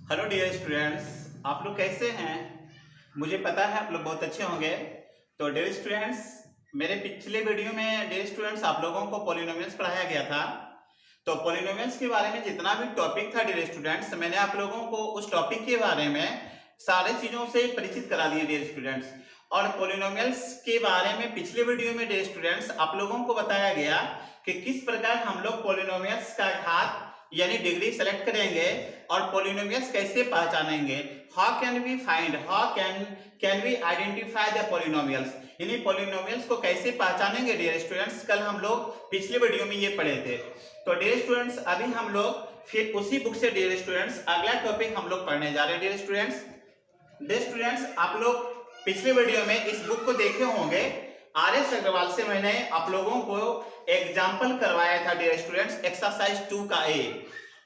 Hello dear students, आप लोग कैसे हैं? मुझे पता है आप लोग बहुत अच्छे होंगे। तो डियर स्टूडेंट्स, मेरे पिछले वीडियो में डियर स्टूडेंट्स आप लोगों को पॉलिनोमियल्स पढ़ाया गया था। तो पॉलिनोमियल्स के बारे में जितना भी टॉपिक था डियर स्टूडेंट्स, मैंने आप लोगों को उस टॉपिक के बारे में सारे चीज़ों से परिचित करा दिए डियर स्टूडेंट्स। और पॉलिनोमियल्स के बारे में पिछले वीडियो में डियर स्टूडेंट्स आप लोगों को बताया गया कि किस प्रकार हम लोग पॉलिनोमियल्स का घात यानी डिग्री सेलेक्ट करेंगे और पॉलिनोमियल्स कैसे पहचानेंगे। How can we identify the polynomials, यानी पॉलिनोमियल्स को कैसे पहचानेंगे डियर स्टूडेंट्स। कल हम लोग पिछले वीडियो में ये पढ़े थे। तो डियर स्टूडेंट्स अभी हम लोग फिर उसी बुक से डियर स्टूडेंट्स अगला टॉपिक हम लोग पढ़ने जा रहे हैं। डियर स्टूडेंट्स आप लोग पिछले वीडियो में इस बुक को देखे होंगे। आर.एस. अग्रवाल से मैंने आप लोगों को एग्जाम्पल करवाया था डियर स्टूडेंट्स, एक्सरसाइज 2 का ए।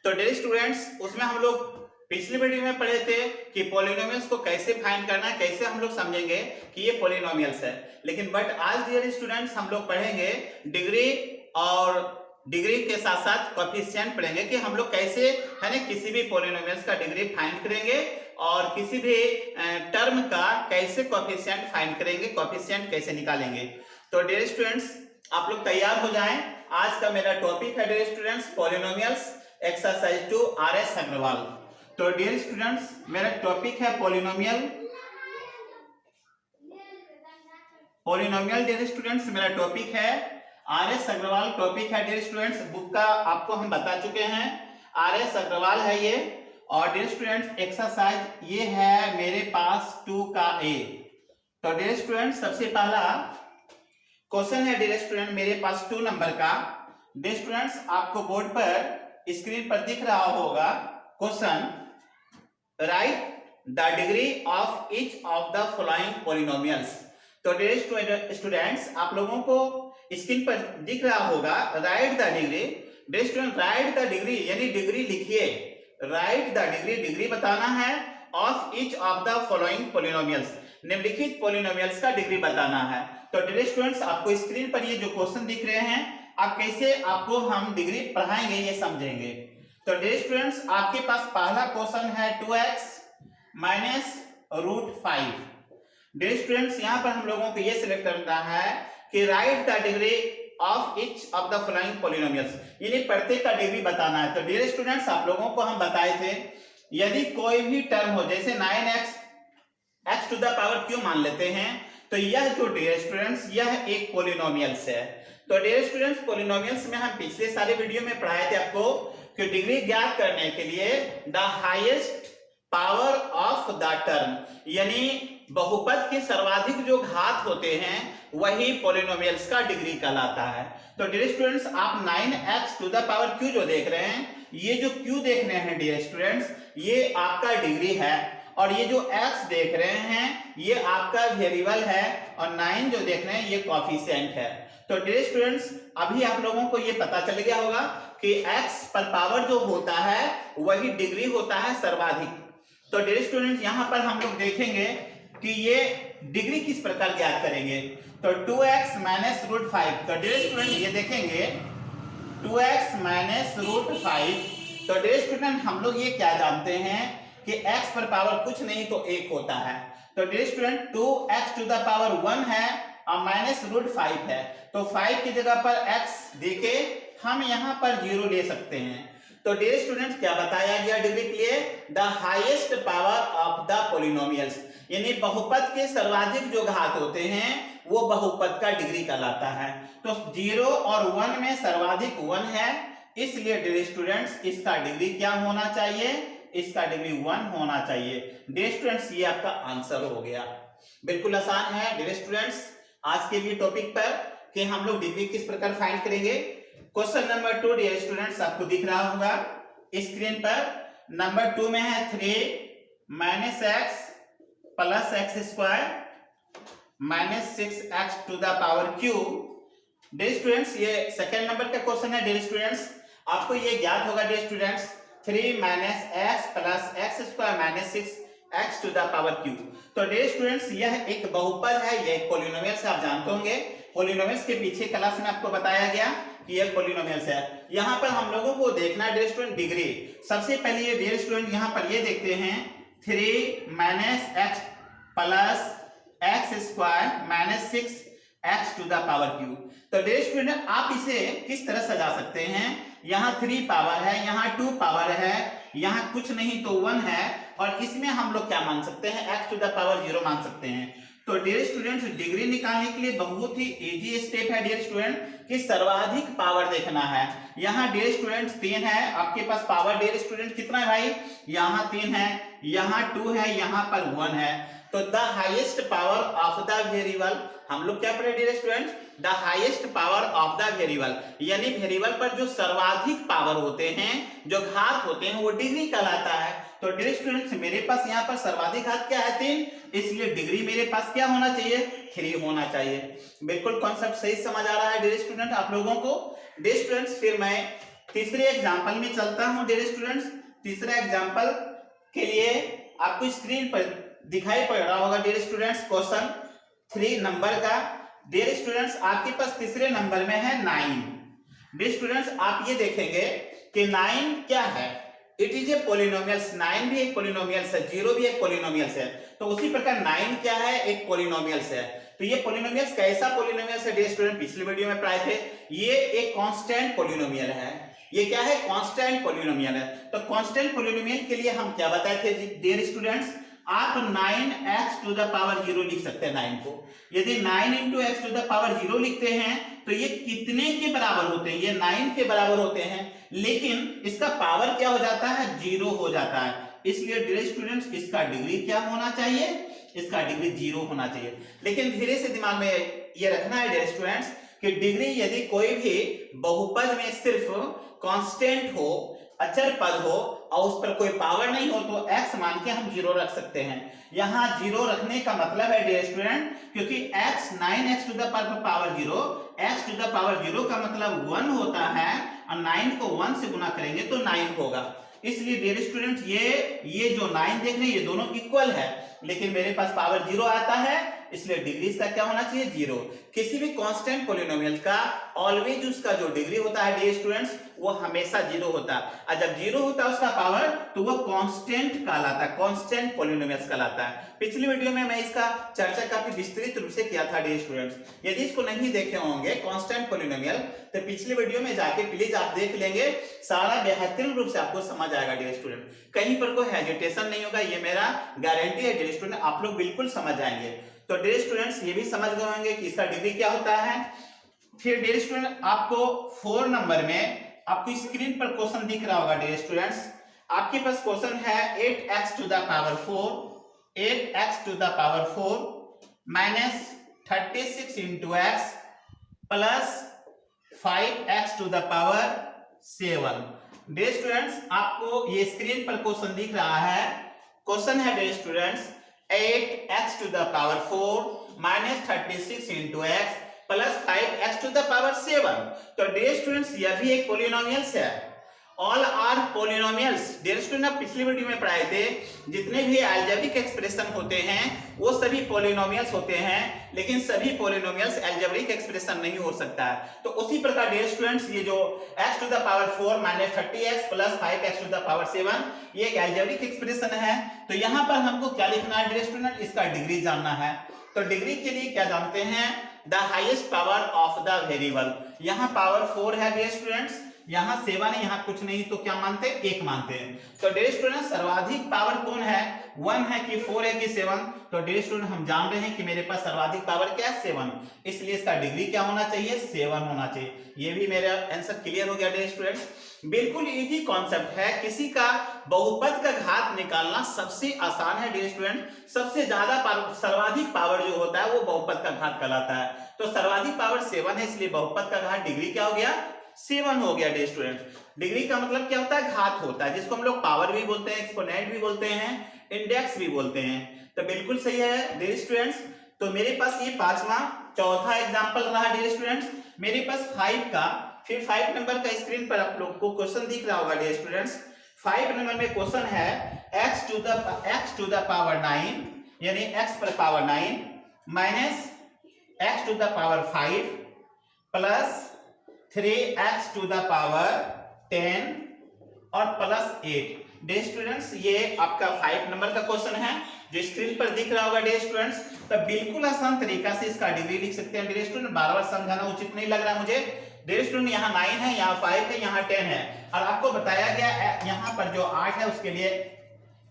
तो डियर स्टूडेंट्स उसमें हम लोग पिछले वीडियो में पढ़े थे कि पॉलिनोमियल्स को कैसे फाइंड करना है, कैसे हम लोग समझेंगे कि ये पॉलिनोमियल्स है। लेकिन बट आज डियर स्टूडेंट्स हम लोग पढ़ेंगे डिग्री, और डिग्री के साथ साथ कोएफिशिएंट पढ़ेंगे कि हम लोग कैसे है ना किसी भी पॉलिनोमियल्स का डिग्री फाइंड करेंगे और किसी भी टर्म का कैसे कोएफिशिएंट फाइंड करेंगे, कोएफिशिएंट कैसे निकालेंगे। तो डियर स्टूडेंट्स आप लोग तैयार हो जाएं। आज का मेरा टॉपिक है dear students polynomials, exercise 2 R S. Agrawal. तो डियर स्टूडेंट्स मेरा टॉपिक है पॉलिनोमियल डियर स्टूडेंट्स मेरा टॉपिक है आर.एस. अग्रवाल टॉपिक है डियर स्टूडेंट्स। बुक का आपको हम बता चुके हैं, आर.एस. अग्रवाल है ये। और डियर स्टूडेंट्स एक्सरसाइज ये है मेरे पास 2 का ए। तो डियर स्टूडेंट्स सबसे पहला क्वेश्चन है डियर स्टूडेंट मेरे पास 2 नंबर का। डियर स्टूडेंट्स आपको बोर्ड पर स्क्रीन पर दिख रहा होगा question, write the degree of each of the following polynomials. तो डियर स्टूडेंट्स आप लोगों को स्क्रीन पर दिख रहा होगा write the degree. Dear student write the degree यानी डिग्री लिखिए, राइट द डिग्री, डिग्री बताना है of each of the following polynomials, निम्नलिखित पॉलिनोमियल्स का डिग्री बताना है। तो डियर स्टूडेंट्स आपको स्क्रीन पर ये जो क्वेश्चन दिख रहे हैं, आप कैसे आपको हम डिग्री पढ़ाएंगे ये समझेंगे। तो डियर स्टूडेंट्स आपके पास पहला क्वेश्चन है 2x minus root 5। Dear students यहाँ पर हम लोगों को ये सिलेक्ट करना है कि right the degree of each of the following polynomials, यानी प्रत्येक का डिग्री बताना है। तो डियर स्टूडेंट्स आप लोगों को हम बताए थे यदि कोई भी टर्म हो, जैसे 9x x to the power q मान लेते हैं, तो यह जो डियर स्टूडेंट्स यह एक पॉलिनोमियल्स है। तो डियर स्टूडेंट्स पॉलिनोमियल्स में हम पिछले सारे वीडियो में पढ़ाए थे आपको कि डिग्री ज्ञात करने के लिए the highest power of the term, यानी बहुपद के सर्वाधिक जो घात होते हैं वही पॉलिनोमियल्स का डिग्री कहलाता है। तो डियर स्टूडेंट्स आप 9x to the power q जो देख रहे हैं, ये जो q देख रहे हैं डियर स्टूडेंट्स ये आपका डिग्री है, और ये जो x देख रहे हैं ये आपका वेरिएबल है, और 9 जो देख रहे हैं ये कोएफिशिएंट है। तो डियर स्टूडेंट्स अभी आप लोगों को ये पता चल गया होगा कि x पर पावर जो होता है वही डिग्री होता है सर्वाधिक। तो डियर स्टूडेंट्स यहाँ पर हम लोग देखेंगे कि ये डिग्री किस प्रकार ज्ञात करेंगे। तो 2x माइनस रूट 5। तो डियर स्टूडेंट ये देखेंगे 2x माइनस रूट 5। तो डियर स्टूडेंट हम लोग ये क्या जानते हैं कि x पर पावर कुछ नहीं तो 1 होता है। तो dear student 2x to the power 1 है और माइनस रूट 5 है, तो 5 की जगह पर x देके हम यहाँ पर 0 ले सकते हैं। तो डियर स्टूडेंट्स क्या बताया गया डिग्री के लिए, the highest power of the polynomials, यानी बहुपद के सर्वाधिक जो घात होते हैं वो बहुपद का डिग्री कहलाता है। तो 0 और 1 में सर्वाधिक 1 है, इसलिए डियर स्टूडेंट्स इसका डिग्री क्या होना चाहिए, इसका डिग्री 1 होना चाहिए। डियर स्टूडेंट्स ये आपका आंसर हो गया। बिल्कुल आसान है डियर स्टूडेंट्स आज के लिए टॉपिक पर कि हम लोग डिग्री किस प्रकार फाइंड करेंगे। क्वेश्चन नंबर 2 डियर स्टूडेंट्स आपको दिख रहा होगा स्क्रीन पर। नंबर 2 में है 3 minus x plus x square minus 6x to the power q। Dear students ये सेकेंड नंबर का क्वेश्चन है डियर स्टूडेंट्स। आपको ये ज्ञात होगा dear students 3 minus x plus x square minus 6x to the power q। तो dear students यह एक बहुपद है, यह एक पॉलिनोमियल से आप जानते होंगे पॉलिनोमियल्स के पीछे क्लास में आपको बताया गया कि ये पॉलिनोमियल्स है। यहाँ पर हम लोगों को देखना है डियर स्टूडेंट डिग्री। सबसे पहले ये डियर स्टूडेंट यहाँ पर ये देखते हैं 3 minus x plus x square minus 6 x to the power q. तो डियर स्टूडेंट आप इसे किस तरह सजा सकते हैं, यहाँ 3 पावर है, यहाँ 2 पावर है, यहाँ कुछ नहीं तो 1 है, और इसमें हम लोग क्या मान सकते हैं, x टू द पावर 0 मान सकते हैं। तो डियर स्टूडेंट्स डिग्री निकालने के लिए बहुत ही इजी स्टेप है डियर स्टूडेंट कि सर्वाधिक पावर देखना है। यहाँ डियर स्टूडेंट्स 3 है, आपके पास पावर डियर स्टूडेंट कितना है भाई, यहाँ 3 है, यहाँ 2 है, यहाँ पर 1 है। तो the highest power of the variable, हम लोग क्या पढ़े dear students, the highest power of the variable, यानी वेरिएबल पर जो सर्वाधिक पावर होते हैं, जो घात होते हैं, वो डिग्री कहलाता है। तो डियर स्टूडेंट्स मेरे पास यहाँ पर सर्वाधिक घात क्या है 3, इसलिए डिग्री मेरे पास क्या होना चाहिए 3 होना चाहिए। बिल्कुल कॉन्सेप्ट सही समझ आ रहा है डियर स्टूडेंट आप लोगों को। डियर स्टूडेंट्स फिर मैं तीसरे एग्जांपल में चलता हूं डियर स्टूडेंट्स। तीसरा एग्जांपल के लिए आपको स्क्रीन पर दिखाई पड़ रहा होगा डियर स्टूडेंट्स क्वेश्चन 3 नंबर का। डियर स्टूडेंट्स आपके पास तीसरे नंबर में है 9। डियर स्टूडेंट्स आप ये देखेंगे कि 9 क्या है, इट इज ए पॉलिनोमियल्स। 9 भी एक पॉलिनोमियल्स है, 0 भी एक पॉलिनोमियल्स है। तो उसी प्रकार 9 क्या है, एक पॉलिनोमियल्स है। तो ये पॉलिनोमियल्स कैसा पॉलिनोमियल्स है डियर स्टूडेंट, पिछली वीडियो में पढ़ाए थे, ये एक कांस्टेंट पॉलिनोमियल है। ये क्या है, कांस्टेंट पॉलिनोमियल है। तो कांस्टेंट पॉलिनोमियल के लिए हम क्या बताए थे डियर स्टूडेंट्स, आप 9x टू द पावर 0 लिख सकते हैं 9 को। यदि 9 into x to the power 0 लिखते हैं तो ये कितने के बराबर होते हैं, ये 9 के बराबर होते हैं, लेकिन इसका पावर क्या हो जाता है 0 हो जाता है। इसलिए डियर स्टूडेंट्स इसका डिग्री क्या होना चाहिए, इसका डिग्री 0 होना चाहिए। लेकिन धीरे से दिमाग में ये रखना है डियर स्टूडेंट्स कि डिग्री यदि कोई भी बहुपद में सिर्फ कांस्टेंट हो, अचर पद हो और उस पर कोई पावर नहीं हो तो x मान के हम 0 रख सकते हैं। यहाँ 0 रखने का मतलब है डियर स्टूडेंट, क्योंकि x 9x to the power 0, x to the power 0 का मतलब 1 होता है, और 9 को 1 से गुना करेंगे तो 9 होगा। इसलिए डियर स्टूडेंट ये जो 9 देख रहे हैं ये दोनों इक्वल है, लेकिन मेरे पास पावर 0 आता है, इसलिए डिग्री इसका क्या होना चाहिए 0। किसी भी कांस्टेंट पॉलिनोमियल का ऑलवेज उसका जो डिग्री होता है डियर स्टूडेंट्स वो हमेशा 0 होता है, और जब 0 होता है उसका पावर तो वो कांस्टेंट कहलाता है, कांस्टेंट पॉलिनोमियल्स कहलाता है। पिछली वीडियो में मैं इसका चर्चा काफी विस्तृत रूप से किया था डियर स्टूडेंट्स। यदि इसको नहीं देखे होंगे कांस्टेंट पॉलिनोमियल तो पिछली वीडियो में जाके प्लीज आप देख लेंगे, सारा बेहतरीन रूप से आपको समझ आएगा डियर स्टूडेंट। कहीं पर कोई हेजिटेशन नहीं होगा, ये मेरा गारंटी है डियर स्टूडेंट, आप लोग बिल्कुल समझ जाएंगे। तो डियर स्टूडेंट्स ये भी समझ गए होंगे कि इसका डिग्री क्या होता है। फिर डियर स्टूडेंट आपको 4 नंबर में आपको स्क्रीन पर क्वेश्चन दिख रहा होगा डियर स्टूडेंट्स, आपके पास क्वेश्चन है 8x to the power 4, 8x to the power 4 minus 36 into x plus 5x to the power 7। Dear students आपको ये स्क्रीन पर क्वेश्चन दिख रहा है, क्वेश्चन है dear students 8x to the power 4 minus 36 into x plus 5x to the power 7। तो dear students यह भी एक पॉलिनोमियल्स है, all are polynomials. Dear student आप पिछली वीडियो में पढ़ाए थे जितने भी अलजेब्रिक एक्सप्रेशन होते हैं वो सभी पॉलिनोमियल्स होते हैं, लेकिन सभी पॉलिनोमियल्स अलजेब्रिक एक्सप्रेशन नहीं हो सकता है। तो उसी प्रकार डियर स्टूडेंट्स ये जो x to the power 4 minus 30x प्लस 5x टू द पावर 7 ये एक अलजेब्रिक एक्सप्रेशन है। तो यहाँ पर हमको क्या लिखना है डियर स्टूडेंट, इसका डिग्री जानना है। तो डिग्री के लिए क्या जानते हैं, the highest power of the variable. यहाँ पावर 4 है डियर स्टूडेंट्स, यहाँ 7 है, यहाँ कुछ नहीं तो क्या मानते हैं 1 मानते हैं। तो डियर स्टूडेंट सर्वाधिक पावर कौन है, 1 है कि 4 है कि 7। तो डियर स्टूडेंट हम जान रहे हैं कि मेरे पास सर्वाधिक पावर क्या है 7, इसलिए इसका डिग्री क्या होना चाहिए 7 होना चाहिए। ये भी मेरा आंसर क्लियर हो गया डियर स्टूडेंट्स। बिल्कुल इजी कॉन्सेप्ट है, किसी का बहुपद का घात निकालना सबसे आसान है डियर स्टूडेंट। सबसे ज्यादा सर्वाधिक पावर जो होता है वो बहुपद का घात कहलाता है। तो सर्वाधिक पावर 7 है, इसलिए बहुपद का घात डिग्री क्या हो गया 7 हो गया डियर स्टूडेंट। डिग्री का मतलब क्या होता है, घात होता है, जिसको हम लोग पावर भी बोलते हैं, एक्सपोनेंट भी बोलते हैं, इंडेक्स भी बोलते हैं। तो बिल्कुल सही है डियर स्टूडेंट्स। तो मेरे पास ये चौथा एग्जांपल रहा डियर स्टूडेंट्स। मेरे पास 5 का, फिर 5 नंबर का स्क्रीन पर आप लोग को क्वेश्चन दिख रहा होगा डियर स्टूडेंट्स। 5 नंबर में क्वेश्चन है x टू द पावर 9 यानी x पर power 9 minus x to the power 5 plus 3x to the power 10 और प्लस 8। डियर स्टूडेंट्स ये आपका 5 नंबर का क्वेश्चन है जो स्क्रीन पर दिख रहा होगा डियर स्टूडेंट्स। तो बिल्कुल आसान तरीका से इसका डिग्री लिख सकते हैं डियर स्टूडेंट, बार बार समझाना उचित नहीं लग रहा मुझे। डियर स्टूडेंट यहाँ 9 है, यहाँ 5 है, यहाँ 10 है और आपको बताया गया यहाँ पर जो 8 है उसके लिए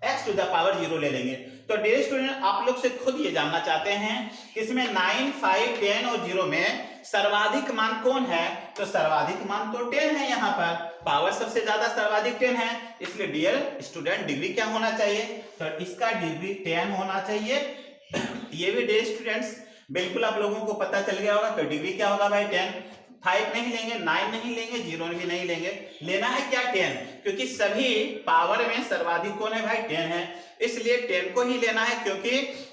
x टू द पावर 0 ले लेंगे। तो डियर स्टूडेंट आप लोग से खुद ये जानना चाहते हैं कि इसमें 9, 5, 10 और 0 में सर्वाधिक मान कौन है? तो सर्वाधिक मान तो 10 है, यहाँ पर पावर सबसे ज्यादा सर्वाधिक 10 है, इसलिए डियर स्टूडेंट डिग्री क्या होना चाहिए? तो इसका डिग्री 10 होना चाहिए। ये भी डियर स्टूडेंट्स बिल्कुल आप लोगों को पता चल गया होगा। तो डिग्री क्या होगा भाई? 10। 5 नहीं लेंगे, 9 नहीं लेंगे, 0 भी नहीं लेंगे, लेना है क्या? 10, क्योंकि सभी पावर में सर्वाधिक कौन है भाई? 10 है, इसलिए 10 को ही लेना है। क्योंकि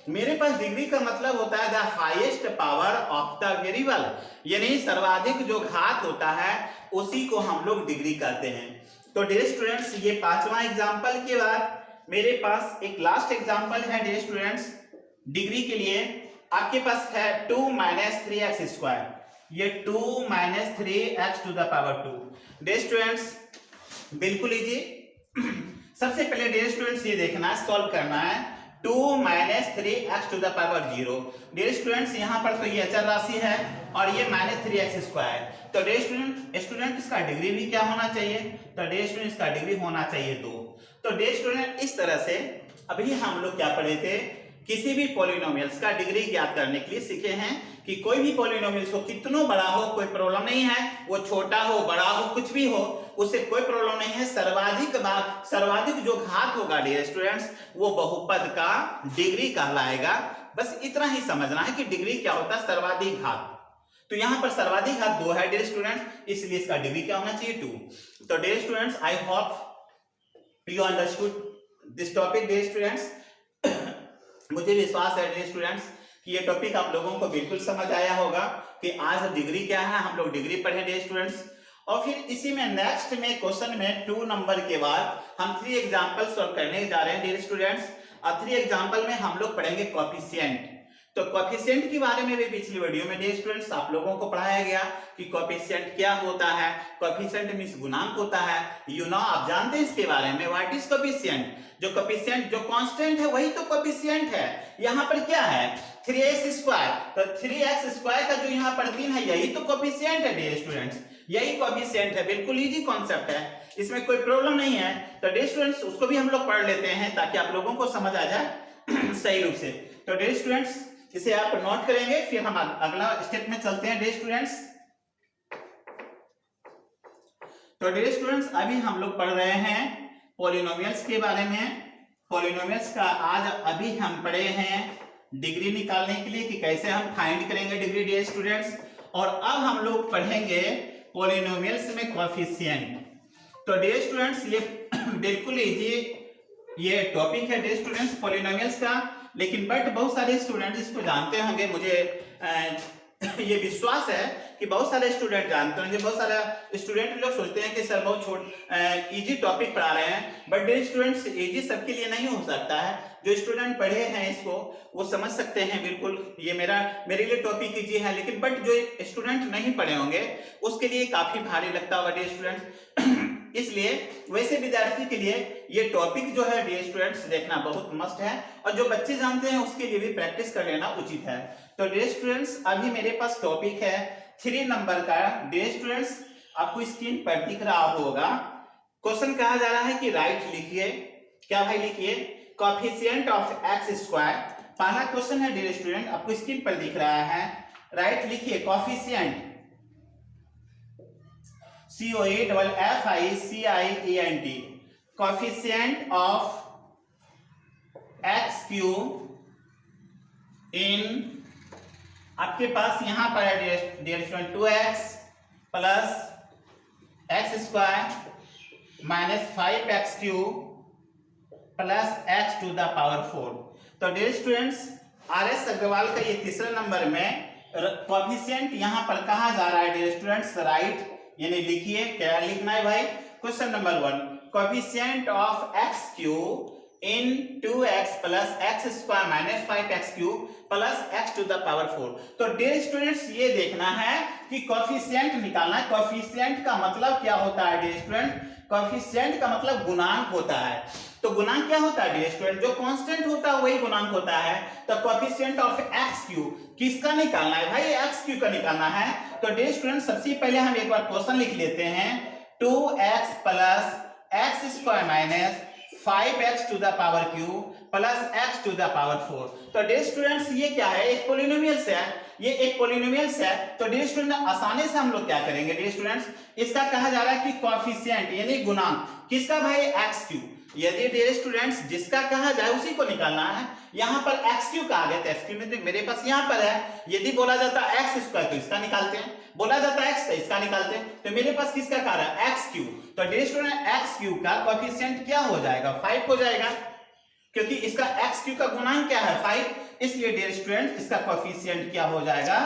मेरे पास डिग्री का मतलब होता है the highest power of the variable, यानी सर्वाधिक जो घात होता है उसी को हम लोग डिग्री कहते हैं। तो डियर स्टूडेंट्स ये 5वां एग्जाम्पल के बाद मेरे पास एक लास्ट एग्जाम्पल है डियर स्टूडेंट्स डिग्री के लिए। आपके पास है 2 - 3x स्क्वायर, ये 2 - 3x to the power 2। Dear students बिल्कुल इजी। सबसे पहले डियर स्टूडेंट्स ये देखना है, सॉल्व करना है 2 - 3x to the power 0। Dear students यहाँ पर तो ये अचर राशि है और ये -3x स्क्वायर। तो डियर स्टूडेंट इसका डिग्री भी क्या होना चाहिए? तो डियर स्टूडेंट इसका डिग्री होना चाहिए 2। तो डियर स्टूडेंट इस तरह से अभी हम लोग क्या पढ़े थे, किसी भी पॉलिनोमियल्स का डिग्री ज्ञात करने के लिए सीखे हैं कि कोई भी पॉलिनोमियल्स हो, कितनों बड़ा हो कोई प्रॉब्लम नहीं है, वो छोटा हो बड़ा हो कुछ भी हो उससे कोई प्रॉब्लम नहीं है। सर्वाधिक जो घात होगा डियर स्टूडेंट्स वो बहुपद का डिग्री कहलाएगा। बस इतना ही समझना है कि डिग्री क्या होता है? सर्वाधिक घात। तो यहाँ पर सर्वाधिक घात 2 है डियर स्टूडेंट्स, इसलिए इसका डिग्री क्या होना चाहिए? 2। तो dear students I hope you understood this topic dear students. मुझे विश्वास है डियर स्टूडेंट्स कि ये टॉपिक आप लोगों को बिल्कुल समझ आया होगा कि आज डिग्री क्या है, हम लोग डिग्री पढ़े डियर स्टूडेंट्स। और फिर इसी में नेक्स्ट में क्वेश्चन में 2 नंबर के बाद हम 3 एग्जांपल सॉल्व करने जा रहे हैं डियर स्टूडेंट्स। और 3 एग्जांपल में हम लोग पढ़ेंगे कोएफिशिएंट। तो कोएफिशिएंट के बारे में भी पिछली वीडियो में डियर स्टूडेंट्स आप लोगों को पढ़ाया गया कि कोएफिशिएंट क्या होता है। कोएफिशिएंट मींस गुणांक होता है, यू नो आप जानते हैं इसके बारे में। What is coefficient? जो कोएफिशिएंट जो कांस्टेंट है वही तो कोएफिशिएंट है। यहाँ पर क्या है? 3x स्क्वायर, तो 3x स्क्वायर का जो यहाँ पर 3 है यही तो कोएफिशिएंट है डियर स्टूडेंट्स, यही कोएफिशिएंट है। बिल्कुल इजी कॉन्सेप्ट है, इसमें कोई प्रॉब्लम नहीं है। तो डियर स्टूडेंट्स उसको भी हम लोग पढ़ लेते हैं ताकि आप लोगों को समझ आ जाए सही रूप से। तो डियर स्टूडेंट्स इसे आप नोट करेंगे, फिर हम अगला स्टेप में चलते हैं डियर स्टूडेंट्स। तो डियर स्टूडेंट्स अभी हम लोग पढ़ रहे हैं पॉलिनोमियल्स के बारे में। पॉलिनोमियल्स का आज अभी हम पढ़े हैं डिग्री निकालने के लिए कि कैसे हम फाइंड करेंगे डिग्री डियर स्टूडेंट्स। और अब हम लोग पढ़ेंगे पॉलिनोमियल्स में कोएफिशिएंट। तो डियर स्टूडेंट्स ये बिल्कुल इजी ये टॉपिक है डियर स्टूडेंट्स पॉलिनोमियल्स का, लेकिन बट बहुत सारे स्टूडेंट इसको जानते होंगे। मुझे ये विश्वास है कि बहुत सारे स्टूडेंट जानते होंगे। बहुत सारे स्टूडेंट लोग सोचते हैं कि सर बहुत इजी टॉपिक पढ़ा रहे हैं, बट डियर स्टूडेंट्स इजी सबके लिए नहीं हो सकता है। जो स्टूडेंट पढ़े हैं इसको वो समझ सकते हैं बिल्कुल, ये मेरे लिए टॉपिक इजी है, लेकिन बट जो स्टूडेंट नहीं पढ़े होंगे उसके लिए काफी भारी लगता होगा डियर स्टूडेंट्स। इसलिए वैसे विद्यार्थी के लिए ये टॉपिक जो है डियर स्टूडेंट्स देखना बहुत मस्ट है, और जो बच्चे जानते हैं उसके लिए भी प्रैक्टिस कर लेना उचित है। तो डियर स्टूडेंट्स अभी मेरे पास टॉपिक है 3 नंबर का। डियर स्टूडेंट्स आपको स्क्रीन पर दिख रहा होगा, क्वेश्चन कहा जा रहा है कि राइट लिखिए। क्या भाई लिखिए? Coefficient of x square. पहला क्वेश्चन है डियर स्टूडेंट, आपको स्क्रीन पर दिख रहा है, राइट लिखिए coefficient COEFFICIENT coefficient of x cube in, आपके पास यहां पर है dear student 2x plus x square minus 5x cube plus x to the power 4। तो डियर स्टूडेंट्स RS अग्रवाल का ये तीसरे नंबर में कोएफिशिएंट यहां पर कहा जा रहा है डियर स्टूडेंट्स राइट, यानी लिखिए क्या लिखना है भाई? Question number 1 coefficient of x cube in 2x plus x square minus 5x cube plus x to the power 4। तो डियर स्टूडेंट्स ये देखना है कि कोफिशिएंट निकालना है। कोफिशिएंट का मतलब क्या होता है डियर स्टूडेंट? कोफिशिएंट का मतलब गुणांक होता है। तो गुणांक क्या होता है डियर स्टूडेंट? जो कांस्टेंट होता है वही गुणांक होता है। तो कोफिशिएंट ऑफ एक्स क्यूब किसका निकालना है भाई? एक्स क्यूब का निकालना है। तो डियर स्टूडेंट सबसे पहले हम एक बार क्वेश्चन लिख लेते हैं। 2x plus x square minus 5x to the power cube plus x to the power 4। तो डियर स्टूडेंट्स ये क्या है? एक पॉलिनोमियल्स है, ये एक पॉलिनोमियल्स है। तो डियर स्टूडेंट आसानी से हम लोग क्या करेंगे डियर स्टूडेंट्स, इसका कहा जा रहा है कि कोफिशिएंट यानी गुणांक किसका भाई? x cube. यदि डियर स्टूडेंट्स जिसका कहा जाए उसी को निकालना है। यहाँ पर x क्यूब कहा गया, तो x क्यूब में तो मेरे पास यहाँ पर है। यदि बोला जाता है x स्क्वायर तो इसका निकालते हैं, बोला जाता है x तो इसका निकालते हैं। तो मेरे पास किसका कहा रहा है? x cube. तो डियर स्टूडेंट x क्यूब का कोफिशिएंट क्या हो जाएगा? 5 हो जाएगा, क्योंकि इसका x क्यूब का गुणांक क्या है? 5। इसलिए डियर स्टूडेंट इसका कोफिशिएंट क्या हो जाएगा?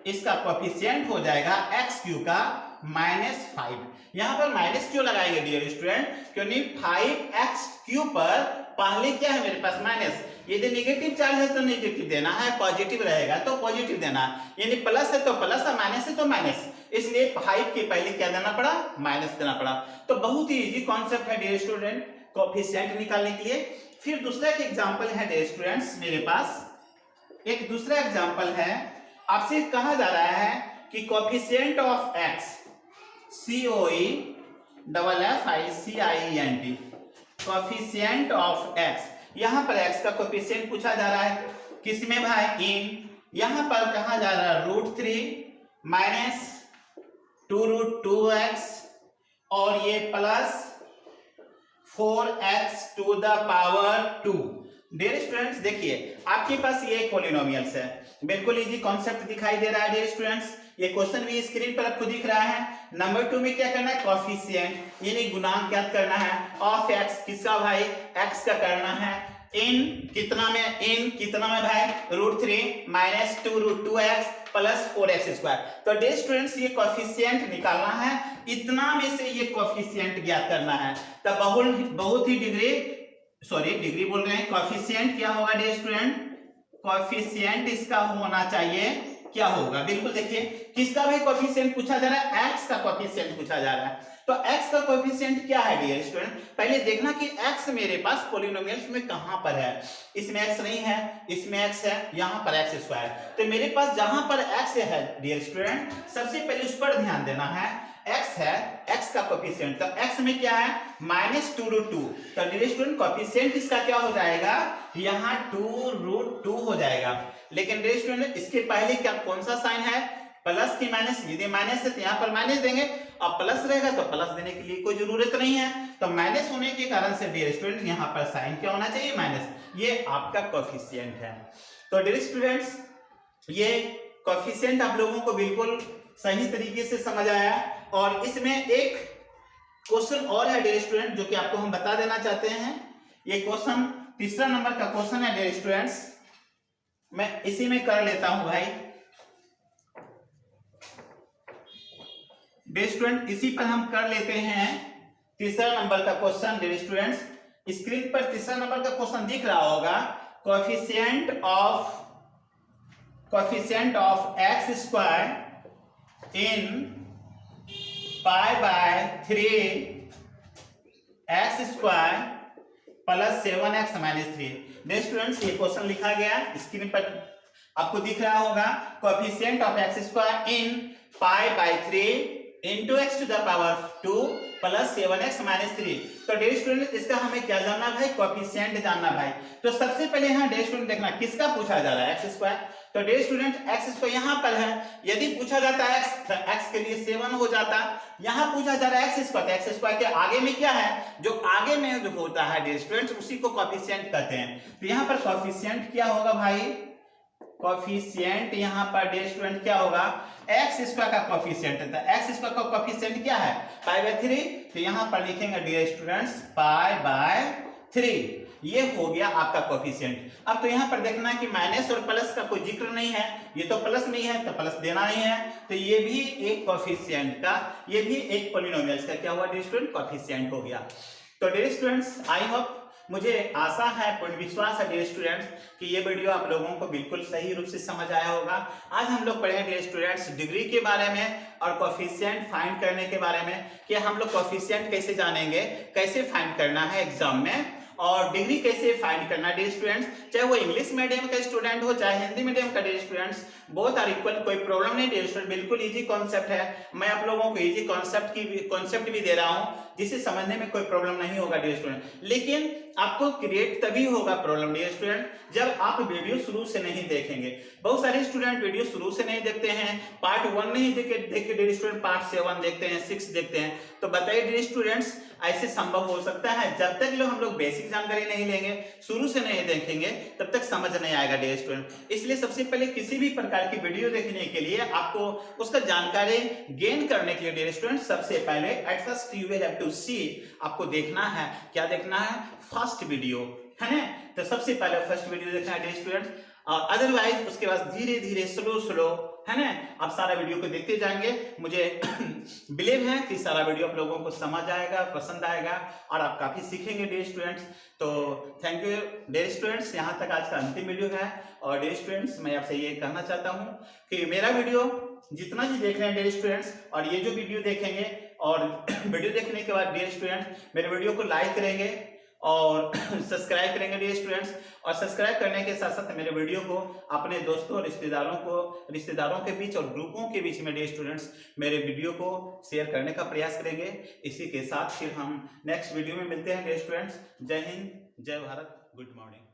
इसका कोफिशिएंट हो जाएगा x क्यूब का -5। यहां पर माइनस क्यों लगाएंगे डियर स्टूडेंट? क्योंकि 5x क्यूब पर पहले क्या है मेरे पास? माइनस। यदि नेगेटिव चार्ज है तो नेगेटिव देना है, पॉजिटिव रहेगा तो पॉजिटिव देना है, यानी प्लस है तो प्लस और माइनस है तो माइनस। इसलिए 5 के पहले क्या देना पड़ा? माइनस देना पड़ा। तो बहुत ही इजी कॉन्सेप्ट है डियर स्टूडेंट कोफिशिएंट निकालने के लिए। फिर दूसरा एक एग्जांपल है डियर स्टूडेंट्स, मेरे पास एक दूसरा एग्जांपल है। आपसे कहा जा रहा है कि coefficient of x COEFFICIENT coefficient of x। यहां पर x का कोफिशिएंट पूछा जा रहा है किसमें भाई? इन यहां पर कहा जा रहा है √3 माइनस 2√2x और ये plus 4x to the power 2। Dear students देखिए आपके पास ये एक पॉलिनोमियल्स है, बिल्कुल इजी कॉन्सेप्ट दिखाई दे रहा है डियर स्टूडेंट्स। ये क्वेश्चन भी स्क्रीन पर आपको दिख रहा है। नंबर 2 में क्या करना है? कोफिशिएंट यानी गुणांक ज्ञात करना है ऑफ x। किसका भाई? x का करना है। इन कितना में? इन कितना में भाई? √3 minus 2√2x plus 4x square. तो डियर स्टूडेंट्स ये कोफिशिएंट निकालना है, इतना में से ये कोफिशिएंट ज्ञात करना है। तो बहुत ही डिग्री बोल रहे हैं। कोफिशिएंट क्या होगा डियर स्टूडेंट? कोफिशिएंट इसका होना चाहिए क्या होगा? बिल्कुल देखिए किसका भाई कोफिशिएंट पूछा जा रहा है? x का कोफिशिएंट पूछा जा रहा है। तो x का कोफिशिएंट क्या है डियर स्टूडेंट? पहले देखना कि x मेरे पास पॉलिनोमियल्स में कहां पर है। इसमें x नहीं है, इसमें x है, यहां पर x स्क्वायर। तो मेरे पास जहां पर x है डियर स्टूडेंट सबसे पहले उस पर ध्यान देना है। x है, x का कोफिशिएंट। तो x में क्या है? -2√2। तो डियर स्टूडेंट कोफिशिएंट इसका क्या हो जाएगा? यहाँ 2√2 हो जाएगा। लेकिन डियर स्टूडेंट इसके पहले क्या कौन सा साइन है? प्लस की माइनस। यदि माइनस है तो यहाँ पर माइनस देंगे, और प्लस रहेगा तो प्लस देने के लिए कोई जरूरत नहीं है। तो माइनस होने के कारण से डियर स्टूडेंट यहाँ पर साइन क्या होना चाहिए? माइनस। ये आपका कोफिशिएंट है। तो डियर स्टूडेंट्स ये कोफिशिएंट आप लोगों को बिल्कुल सही तरीके से समझ आया। और इसमें एक क्वेश्चन और है डियर स्टूडेंट जो कि आपको हम बता देना चाहते हैं। ये क्वेश्चन तीसरा नंबर का क्वेश्चन है डियर स्टूडेंट्स, मैं इसी में कर लेता हूं भाई। डियर स्टूडेंट इसी पर हम कर लेते हैं तीसरा नंबर का क्वेश्चन। डियर स्टूडेंट्स स्क्रीन पर तीसरा नंबर का क्वेश्चन दिख रहा होगा। Coefficient of x square in π/3 x square plus 7x - 3। Dear students ये क्वेश्चन लिखा गया, स्क्रीन पर आपको दिख रहा होगा। Coefficient of x square in π/3 into x to the power 2 plus 7x - 3। तो डियर स्टूडेंट इसका हमें क्या जानना भाई? कोफिशिएंट जानना भाई। तो सबसे पहले यहाँ डियर स्टूडेंट देखना किसका पूछा जा रहा है? x square. तो डियर स्टूडेंट x स्क्वायर यहाँ पर है। यदि पूछा जाता है x तो x के लिए 7 हो जाता। यहाँ पूछा जा रहा है x स्क्वायर, तो x स्क्वायर के आगे में क्या है? जो आगे में जो होता है डियर स्टूडेंट उसी को कोफिशिएंट कहते हैं। तो यहाँ पर कोफिशिएंट क्या होगा भाई? कोफिशिएंट यहाँ पर डियर स्टूडेंट क्या होगा? x स्क्वायर का कोफिशिएंट है। x स्क्वायर का कोफिशिएंट क्या है? π/3। तो यहाँ पर लिखेंगे डियर स्टूडेंट्स π/3। ये हो गया आपका कोफिशिएंट। अब तो यहाँ पर देखना है कि माइनस और प्लस का कोई जिक्र नहीं है, ये तो प्लस नहीं है तो प्लस देना नहीं है। तो ये भी एक कोफिशिएंट का, ये भी एक पॉलिनोमियल्स का क्या हुआ डियर स्टूडेंट? कोफिशिएंट हो गया। तो डियर स्टूडेंट्स, आई होप, मुझे आशा है, पूर्ण विश्वास है डियर स्टूडेंट्स कि ये वीडियो आप लोगों को बिल्कुल सही रूप से समझ आया होगा। आज हम लोग पढ़ेंगे डियर स्टूडेंट्स डिग्री के बारे में और कोफिशिएंट फाइंड करने के बारे में कि हम लोग कोफिशिएंट कैसे जानेंगे, कैसे फाइंड करना है एग्जाम में, और डिग्री कैसे फाइंड करना है डियर स्टूडेंट्स। चाहे वो इंग्लिश मीडियम का स्टूडेंट हो चाहे हिंदी मीडियम का dear students, both are equal, कोई प्रॉब्लम नहीं डियर स्टूडेंट। बिल्कुल इजी कॉन्सेप्ट है। मैं आप लोगों को इजी कॉन्सेप्ट भी दे रहा हूं जिसे समझने में कोई प्रॉब्लम नहीं होगा डियर स्टूडेंट। लेकिन आपको क्रिएट तभी होगा प्रॉब्लम डियर स्टूडेंट जब आप वीडियो शुरू से नहीं देखेंगे। बहुत सारे स्टूडेंट वीडियो शुरू से नहीं देखते हैं, पार्ट 1 नहीं देखे डियर स्टूडेंट, पार्ट 7 देखते हैं, 6 देखते हैं। तो बताइए डियर स्टूडेंट्स, ऐसे संभव हो सकता है? जब तक हम लोग बेसिक जानकारी नहीं लेंगे, शुरू से नहीं देखेंगे, तब तक समझ नहीं आएगा डियर स्टूडेंट। इसलिए सबसे पहले किसी भी प्रकार की वीडियो देखने के लिए आपको उसका जानकारी गेन करने के लिए डियर स्टूडेंट, सबसे पहले at first you will have to see, आपको देखना है, क्या देखना है? फर्स्ट वीडियो, है ना। तो सबसे पहले फर्स्ट वीडियो देखना है डियर स्टूडेंट, और अदरवाइज उसके बाद धीरे धीरे स्लो, है ना, आप सारा वीडियो को देखते जाएंगे। मुझे बिलीव है कि सारा वीडियो आप लोगों को समझ आएगा, पसंद आएगा और आप काफी सीखेंगे डियर स्टूडेंट्स। तो थैंक यू डियर स्टूडेंट्स, यहाँ तक आज का अंतिम वीडियो है। और डियर स्टूडेंट्स, मैं आपसे ये कहना चाहता हूँ कि मेरा वीडियो जितना भी देख रहे हैं डियर स्टूडेंट्स, और ये जो वीडियो देखेंगे, और वीडियो देखने के बाद डियर स्टूडेंट्स मेरे वीडियो को लाइक करेंगे और सब्सक्राइब करेंगे डियर स्टूडेंट्स। और सब्सक्राइब करने के साथ साथ मेरे वीडियो को अपने दोस्तों और रिश्तेदारों के बीच और ग्रुपों के बीच में डियर स्टूडेंट्स मेरे वीडियो को शेयर करने का प्रयास करेंगे। इसी के साथ फिर हम नेक्स्ट वीडियो में मिलते हैं डियर स्टूडेंट्स। जय हिंद, जय भारत, गुड मॉर्निंग।